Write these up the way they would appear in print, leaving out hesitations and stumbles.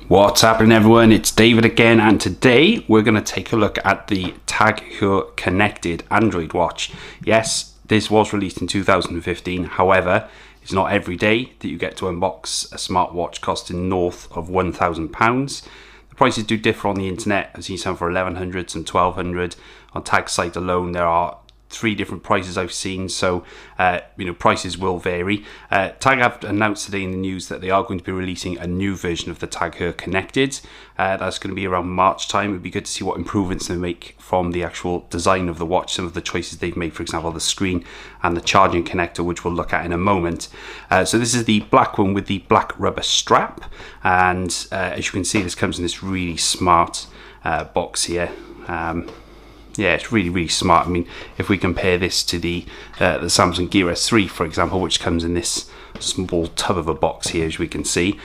What's happening, everyone? It's David again, and today we're going to take a look at the TAG Heuer connected Android watch. Yes, this was released in 2015, however, it's not every day that you get to unbox a smartwatch costing north of £1,000. The prices do differ on the internet. I've seen some for £1,100, some £1,200. On TAG's site alone, there are 3 different prices I've seen, so prices will vary. TAG have announced today in the news that they are going to be releasing a new version of the TAG Heuer Connected. That's going to be around March time. It would be good to see what improvements they make from the actual design of the watch, some of the choices they've made, for example the screen and the charging connector, which we'll look at in a moment. So this is the black one with the black rubber strap, and as you can see, this comes in this really smart box here. Yeah, it's really smart. I mean, if we compare this to the Samsung Gear S3, for example, which comes in this small tub of a box here, as we can see.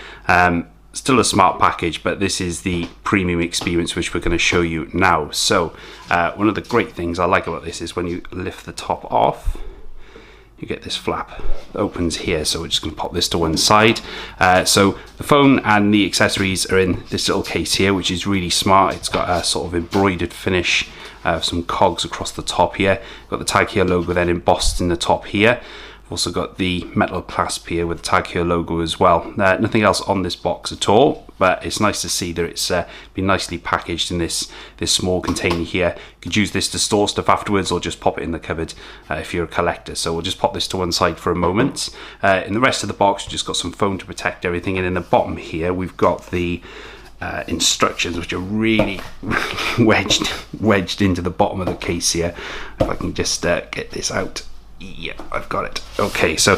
Still a smart package, but this is the premium experience, which we're going to show you now. So one of the great things I like about this is when you lift the top off, you get this flap that opens here, so we're just going to pop this to one side. So the phone and the accessories are in this little case here, which is really smart. It's got a sort of embroidered finish, some cogs across the top here. Got the TAG Heuer logo then embossed in the top here. We've also got the metal clasp here with the TAG Heuer logo as well. Nothing else on this box at all, but it's nice to see that it's been nicely packaged in this small container here. You could use this to store stuff afterwards, or just pop it in the cupboard if you're a collector. So we'll just pop this to one side for a moment. In the rest of the box, we've just got some foam to protect everything, and in the bottom here we've got the instructions, which are really wedged into the bottom of the case here. If I can just get this out. Yeah, I've got it. Okay, so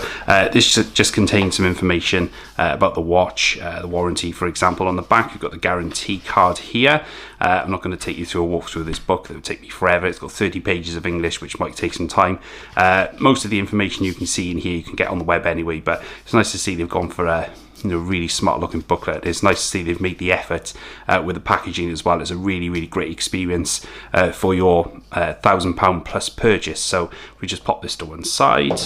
this just contains some information about the watch, the warranty, for example. On the back, you've got the guarantee card here. I'm not going to take you through a walkthrough of this book. That would take me forever. It's got 30 pages of English, which might take some time. Most of the information you can see in here, you can get on the web anyway, but it's nice to see they've gone for a really smart looking booklet. It's nice to see they've made the effort with the packaging as well. It's a really great experience for your £1,000 plus purchase. So we just pop this to one side.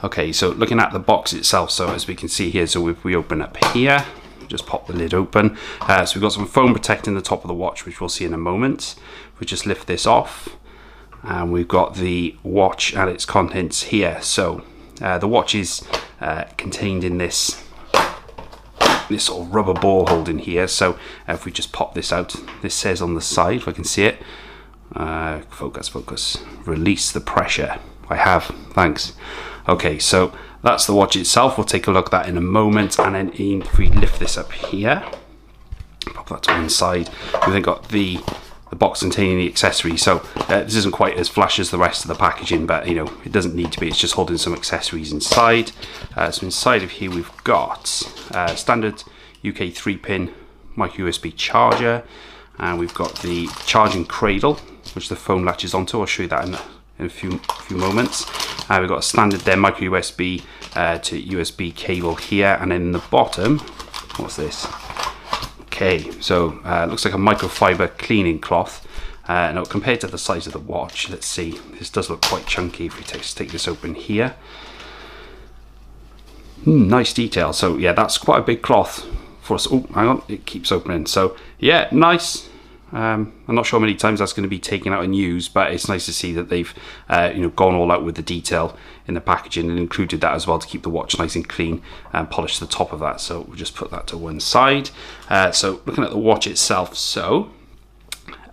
Okay, so looking at the box itself, so as we can see here, so if we open up here, just pop the lid open. So we've got some foam protecting the top of the watch, which we'll see in a moment. We just lift this off, and we've got the watch and its contents here. So the watch is contained in this sort of rubber ball holding here. So if we just pop this out, this says on the side, if I can see it, focus, release the pressure. I have, thanks. Okay, so that's the watch itself. We'll take a look at that in a moment. And then if we lift this up here, pop that to one side, we've then got the box containing the accessories. So this isn't quite as flash as the rest of the packaging, but it doesn't need to be. It's just holding some accessories inside. So inside of here we've got standard UK 3-pin micro USB charger, and we've got the charging cradle, which the phone latches onto. I'll show you that in a few moments. We've got a standard micro USB to USB cable here, and then in the bottom, what's this? Okay, so looks like a microfiber cleaning cloth. Now compared to the size of the watch, let's see, this does look quite chunky. If we take this open here, nice detail. So yeah, that's quite a big cloth for us. Oh, hang on, it keeps opening. So yeah, nice. I'm not sure how many times that's going to be taken out and used, but it's nice to see that they've gone all out with the detail in the packaging and included that as well to keep the watch nice and clean and polish the top of that. So we'll just put that to one side. So looking at the watch itself, so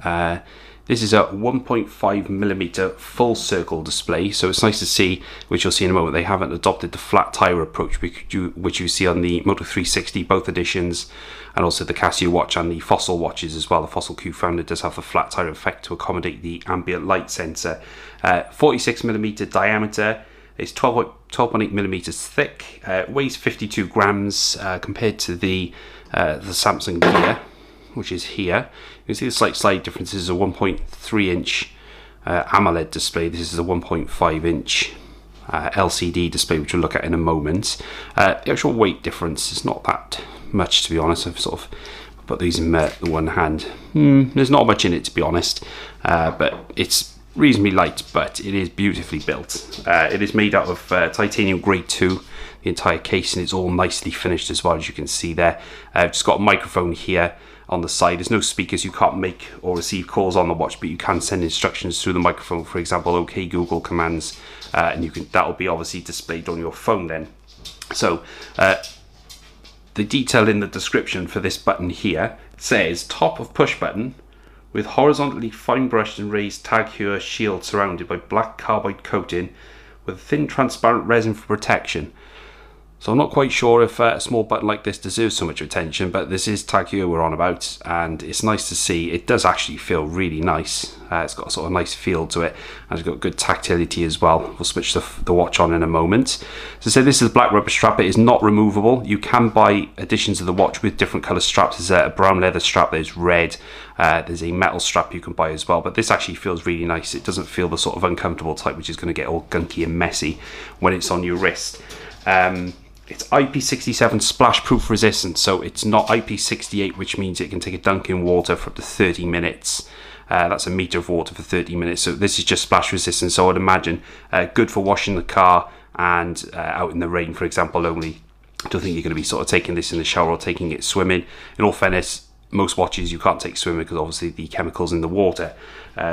this is a 1.5mm full circle display, so it's nice to see, which you'll see in a moment, they haven't adopted the flat tire approach, which you see on the Moto 360, both editions, and also the Casio watch and the Fossil watches as well. The Fossil Q Founder does have the flat tire effect to accommodate the ambient light sensor. 46mm diameter, it's 12.8mm thick, weighs 52 grams compared to the Samsung Gear, which is here. You can see the slight difference. This is a 1.3-inch AMOLED display. This is a 1.5-inch LCD display, which we'll look at in a moment. The actual weight difference is not that much, to be honest. I've sort of put these in the one hand. There's not much in it, to be honest, but it's reasonably light, but it is beautifully built. It is made out of titanium grade 2. the entire case, and it's all nicely finished as well, as you can see there. Just got a microphone here on the side. There's no speakers, you can't make or receive calls on the watch, but you can send instructions through the microphone, for example, OK Google commands, and that'll be obviously displayed on your phone then. So the detail in the description for this button here says top of push button with horizontally fine brushed and raised Tag Heuer shield surrounded by black carbide coating with a thin transparent resin for protection. So I'm not quite sure if a small button like this deserves so much attention, but this is Tag Heuer we're on about, and it's nice to see. It does actually feel really nice. It's got a sort of nice feel to it, and it's got good tactility as well. We'll switch the watch on in a moment. So this is a black rubber strap. It is not removable. You can buy additions of the watch with different colour straps. There's a brown leather strap, there's red, there's a metal strap you can buy as well, but this actually feels really nice. It doesn't feel the sort of uncomfortable type which is going to get all gunky and messy when it's on your wrist. It's IP67 splash proof resistant, so it's not IP68, which means it can take a dunk in water for up to 30 minutes. That's a meter of water for 30 minutes, so this is just splash resistant, so I'd imagine good for washing the car and out in the rain, for example, only. I don't think you're going to be sort of taking this in the shower or taking it swimming. In all fairness, most watches you can't take swimming because obviously the chemicals in the water.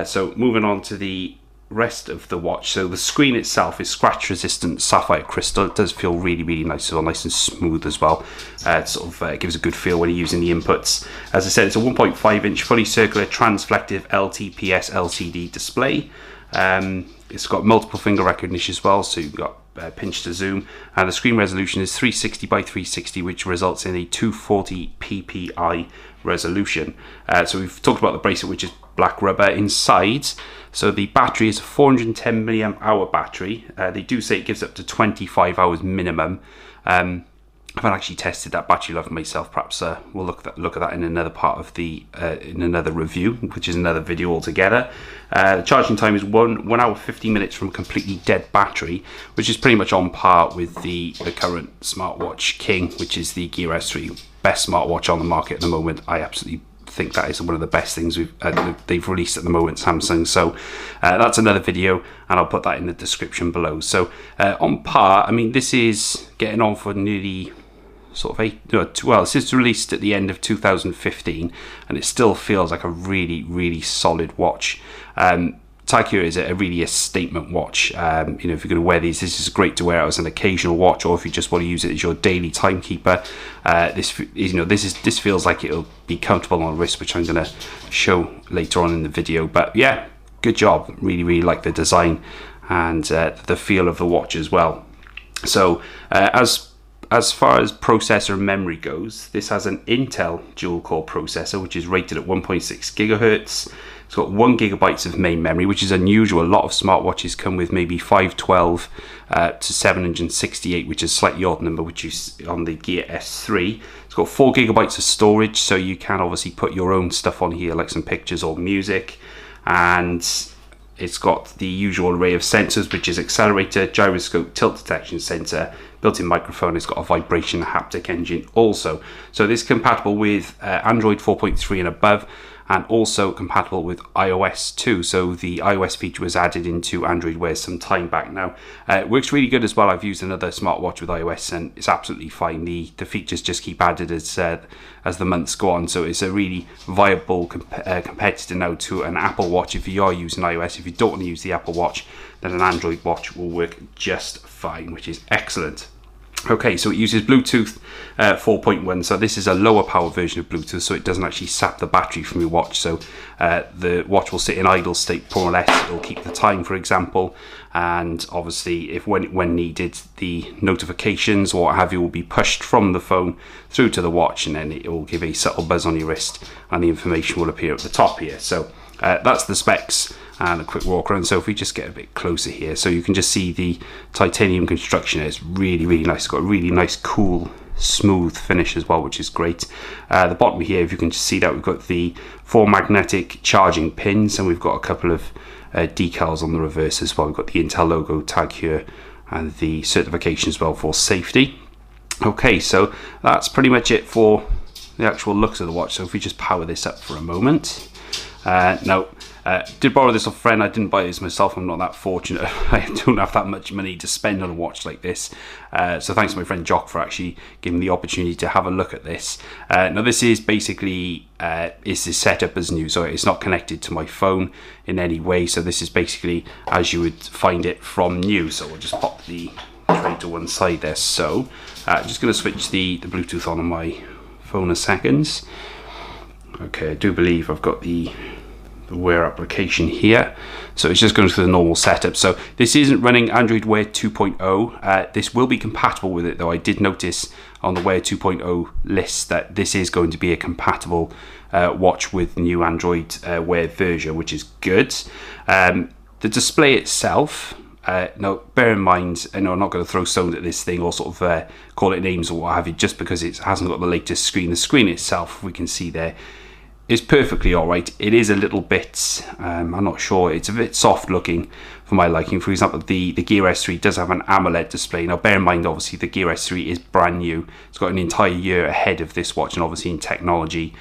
So moving on to the rest of the watch. So the screen itself is scratch resistant sapphire crystal. It does feel really, really nice, so nice and smooth as well. It gives a good feel when you're using the inputs. As I said, it's a 1.5 inch fully circular transflective LTPS LCD display. It's got multiple finger recognition as well, so you've got pinch to zoom, and the screen resolution is 360 by 360, which results in a 240 ppi resolution. So we've talked about the bracelet, which is black rubber inside. So the battery is a 410 milliamp hour battery. They do say it gives up to 25 hours minimum. I haven't actually tested that battery life myself. Perhaps we'll look at that in another part of the in another review, which is another video altogether. The charging time is 1 hour 50 minutes from completely dead battery, which is pretty much on par with the current smartwatch king, which is the Gear S3, best smartwatch on the market at the moment. I absolutely think that is one of the best things they've released at the moment, Samsung. So that's another video, and I'll put that in the description below. So on par, I mean, this is getting on for nearly sort of well, this is released at the end of 2015, and it still feels like a really, really solid watch. Tag Heuer is really a statement watch. You know, if you're going to wear these, this is great to wear out as an occasional watch, or if you just want to use it as your daily timekeeper. This feels like it'll be comfortable on the wrist, which I'm going to show later on in the video. But yeah, good job. Really, really like the design and the feel of the watch as well. So as far as processor and memory goes, this has an Intel dual-core processor, which is rated at 1.6 gigahertz. It's got 1 gigabyte of main memory, which is unusual. A lot of smartwatches come with maybe 512 to 768, which is a slightly odd number, which is on the Gear S3. It's got 4 gigabytes of storage, so you can obviously put your own stuff on here, like some pictures or music. And it's got the usual array of sensors, which is accelerator, gyroscope, tilt detection sensor, built-in microphone. It's got a vibration haptic engine also. So this is compatible with Android 4.3 and above, and also compatible with iOS too. So the iOS feature was added into Android Wear some time back now. It works really good as well. I've used another smartwatch with iOS and it's absolutely fine. The features just keep added as the months go on. So it's a really viable competitor now to an Apple Watch if you are using iOS. If you don't want to use the Apple Watch, then an Android watch will work just fine, which is excellent. Okay, so it uses Bluetooth 4.1, so this is a lower power version of Bluetooth, so it doesn't actually sap the battery from your watch. So the watch will sit in idle state more or less. It'll keep the time, for example, and obviously if when needed, the notifications or what have you will be pushed from the phone through to the watch, and then it will give a subtle buzz on your wrist and the information will appear at the top here. So that's the specs and a quick walk around. So if we just get a bit closer here, so you can just see the titanium construction. It's really, really nice. It's got a really nice, cool, smooth finish as well, which is great. The bottom here, if you can just see that, we've got the 4 magnetic charging pins, and we've got a couple of decals on the reverse as well. We've got the Intel logo, Tag Heuer, and the certification as well for safety. Okay, so that's pretty much it for the actual looks of the watch. So if we just power this up for a moment. Now, Did borrow this off a friend. I didn't buy this myself. I'm not that fortunate. I don't have that much money to spend on a watch like this. So thanks to my friend Jock for actually giving me the opportunity to have a look at this. Now this is basically is set up as new, so it's not connected to my phone in any way. So this is basically as you would find it from new. So we'll just pop the tray to one side there. So just going to switch the Bluetooth on my phone a second. Okay, I do believe I've got the Wear application here, so it's just going through the normal setup. So this isn't running Android Wear 2.0. This will be compatible with it, though. I did notice on the Wear 2.0 list that this is going to be a compatible watch with new Android Wear version, which is good. The display itself, now bear in mind, I know I'm not going to throw stones at this thing or sort of call it names or what have you, just because it hasn't got the latest screen. The screen itself, we can see there, is perfectly alright. It is a little bit, I'm not sure, it's a bit soft looking for my liking. For example, the Gear S3 does have an AMOLED display. Now bear in mind, obviously the Gear S3 is brand new. It's got an entire year ahead of this watch, and obviously in technology.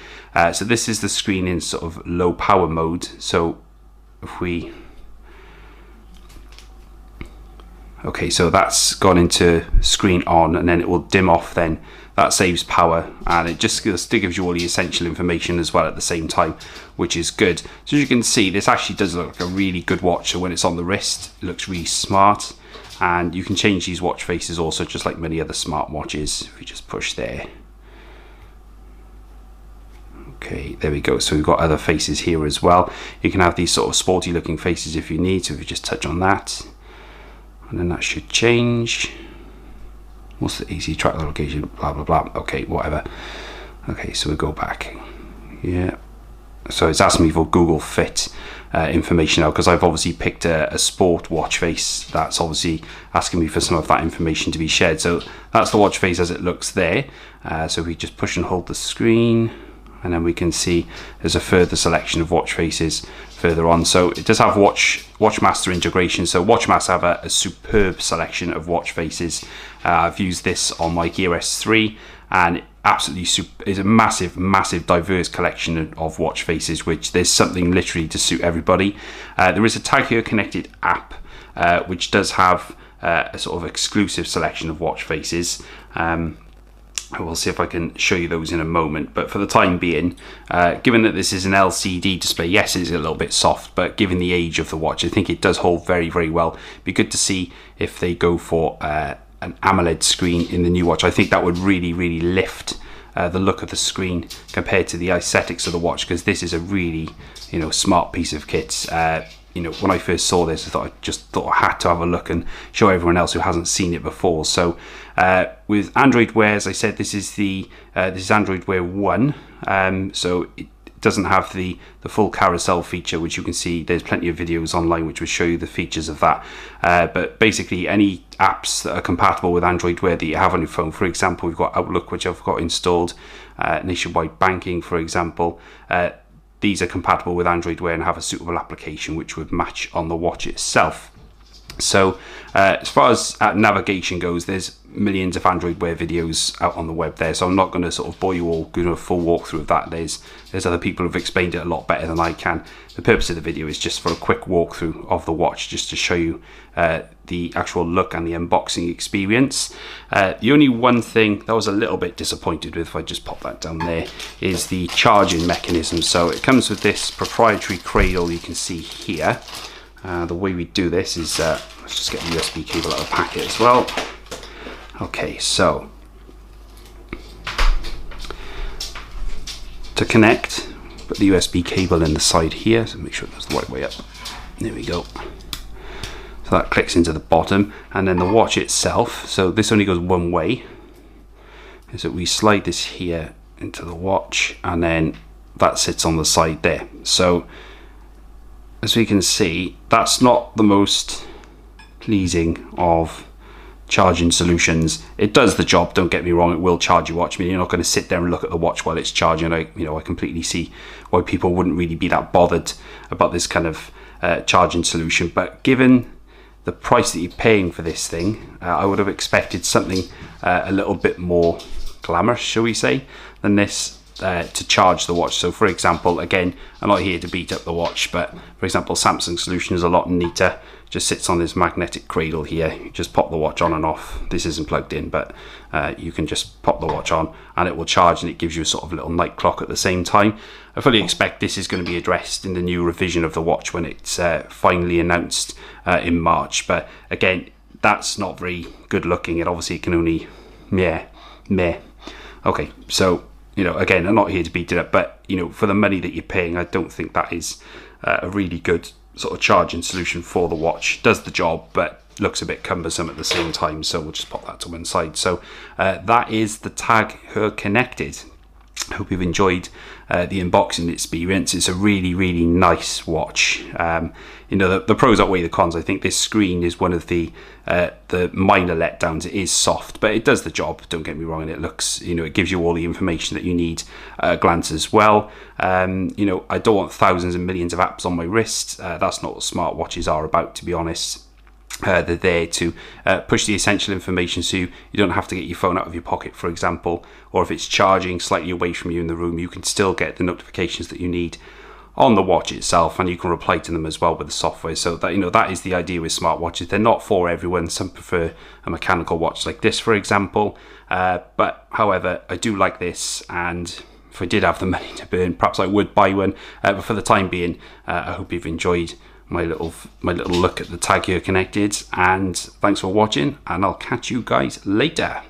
So this is the screen in sort of low power mode. So if we... Okay, so that's gone into screen on, and then it will dim off then. That saves power, and it just still gives you all the essential information as well at the same time, which is good. So as you can see, this actually does look like a really good watch. So when it's on the wrist, it looks really smart, and you can change these watch faces also, just like many other smart watches. If we just push there. Okay, there we go. So we've got other faces here as well. You can have these sort of sporty looking faces if you need. So if you just touch on that, and then that should change. What's the easy track location? Blah blah blah. Okay, whatever. Okay, so we go back. Yeah. So it's asking me for Google Fit information now, because I've obviously picked a sport watch face. That's obviously asking me for some of that information to be shared. So that's the watch face as it looks there. So we just push and hold the screen, and then we can see there's a further selection of watch faces further on. So it does have Watchmaster integration. So Watchmaster have a superb selection of watch faces. I've used this on my Gear S3, and absolutely is a massive diverse collection of watch faces, which there's something literally to suit everybody. There is a Tag Heuer connected app which does have a sort of exclusive selection of watch faces. We'll see if I can show you those in a moment, but for the time being, given that this is an LCD display, yes, it's a little bit soft, but given the age of the watch, I think it does hold very well. It'd be good to see if they go for an AMOLED screen in the new watch. I think that would really lift the look of the screen compared to the aesthetics of the watch, because this is a really, you know, smart piece of kit. You know, when I first saw this, I thought I had to have a look and show everyone else who hasn't seen it before. So with Android Wear, as I said, this is Android Wear 1. So it doesn't have the full carousel feature, which you can see there's plenty of videos online which will show you the features of that. But basically, any apps that are compatible with Android Wear that you have on your phone, for example, we've got Outlook, which I've got installed, nationwide banking, for example. These are compatible with Android Wear and have a suitable application which would match on the watch itself. So as far as navigation goes, there's millions of Android Wear videos out on the web there, so I'm not going to sort of bore you all doing a full walkthrough of that. There's other people who've explained it a lot better than I can. The purpose of the video is just for a quick walkthrough of the watch, just to show you the actual look and the unboxing experience. The only one thing that I was a little bit disappointed with, if I just pop that down there, is the charging mechanism. So it comes with this proprietary cradle you can see here. The way we do this is, let's just get the USB cable out of the packet as well. Okay, so to connect, put the USB cable in the side here, so make sure it goes the right way up. There we go. So that clicks into the bottom, and then the watch itself, so this only goes one way, is that we slide this here into the watch, and then that sits on the side there. So as we can see, that's not the most pleasing of charging solutions. It does the job, don't get me wrong, it will charge your watch. I mean, you're not going to sit there and look at the watch while it's charging. I completely see why people wouldn't really be that bothered about this kind of charging solution, but given the price that you're paying for this thing, I would have expected something a little bit more glamorous, shall we say, than this. to charge the watch. So for example, again, I'm not here to beat up the watch, but for example, Samsung solution is a lot neater. Just sits on this magnetic cradle here. You just pop the watch on and off. This isn't plugged in, but you can just pop the watch on and it will charge, and it gives you a sort of little night clock at the same time. I fully expect this is going to be addressed in the new revision of the watch when it's finally announced in March. But again, that's not very good looking. It obviously can only meh. Okay, so again, I'm not here to beat it up, but for the money that you're paying, I don't think that is a really good sort of charging solution for the watch. Does the job, but looks a bit cumbersome at the same time. So we'll just pop that to one side. So that is the Tag Heuer Connected. Hope you've enjoyed the unboxing experience. It's a really, really nice watch. The pros outweigh the cons. I think this screen is one of the minor letdowns. It is soft, but it does the job. Don't get me wrong. And it looks, it gives you all the information that you need at a glance as well. I don't want thousands and millions of apps on my wrist. That's not what smartwatches are about, to be honest. They're there to push the essential information, so you don't have to get your phone out of your pocket, for example, or if it's charging slightly away from you in the room, you can still get the notifications that you need on the watch itself, and you can reply to them as well with the software. So that that is the idea with smartwatches. They're not for everyone. Some prefer a mechanical watch like this, for example, but however, I do like this, and if I did have the money to burn, perhaps I would buy one. But for the time being, I hope you've enjoyed my little look at the Tag Heuer Connected, and thanks for watching, and I'll catch you guys later.